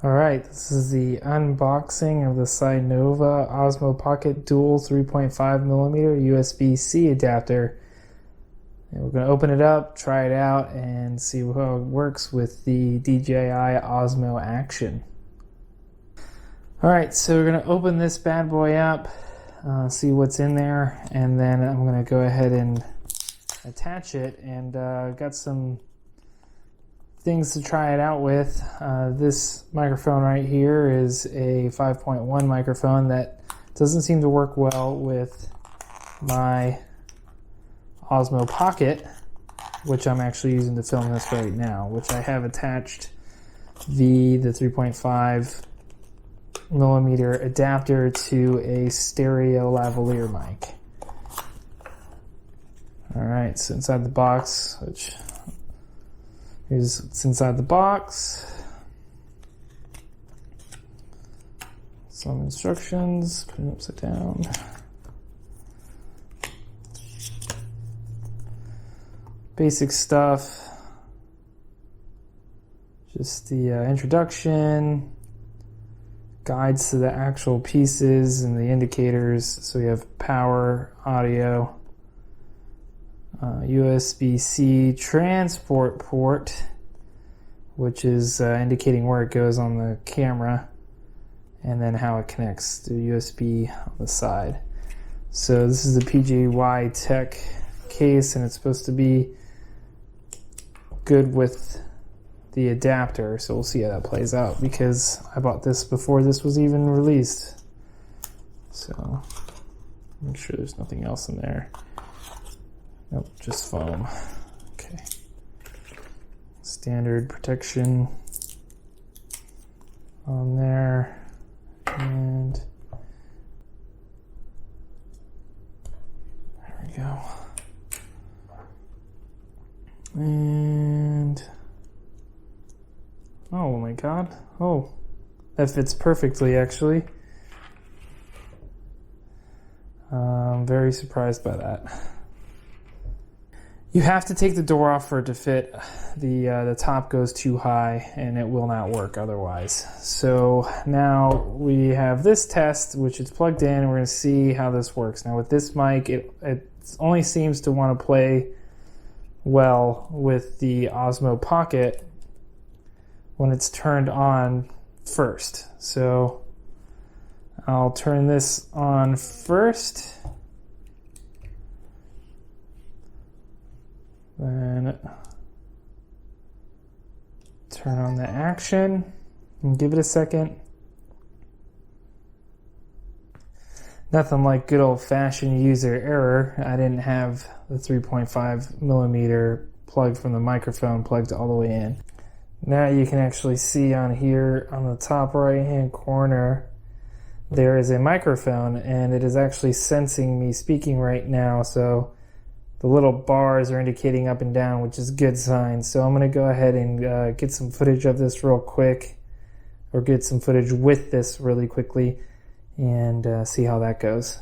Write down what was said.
Alright, this is the unboxing of the Cynova Osmo Pocket Dual 3.5mm USB-C adapter. And we're going to open it up, try it out, and see how it works with the DJI Osmo Action. Alright, so we're going to open this bad boy up, see what's in there, and then I'm going to go ahead and attach it. And got some things to try it out with. This microphone right here is a 5.1 microphone that doesn't seem to work well with my Osmo Pocket, which I'm actually using to film this right now, which I have attached the 3.5mm adapter to a stereo lavalier mic. Alright, so inside the box, which here's what's inside the box. Some instructions, put it upside down. Basic stuff. Just the introduction, guides to the actual pieces and the indicators. So we have power, audio, USB-C transport port, which is indicating where it goes on the camera, and then how it connects to USB on the side. So this is the DJI Tech case, and it's supposed to be good with the adapter, so we'll see how that plays out, because I bought this before this was even released. So make sure there's nothing else in there. Nope, just foam. Okay. Standard protection on there. And there we go. And oh my god. Oh, that fits perfectly actually. I'm very surprised by that. You have to take the door off for it to fit. The top goes too high and it will not work otherwise. So now we have this test, which is plugged in, and we're going to see how this works. Now with this mic, it only seems to want to play well with the Osmo Pocket when it's turned on first. So I'll turn this on first. Then turn on the action and give it a second. Nothing like good old-fashioned user error. I didn't have the 3.5mm plug from the microphone plugged all the way in. Now you can actually see on here on the top right-hand corner there is a microphone, and it is actually sensing me speaking right now. So the little bars are indicating up and down, which is a good sign. So I'm going to go ahead and get some footage of this real quick, or get some footage with this really quickly, and see how that goes.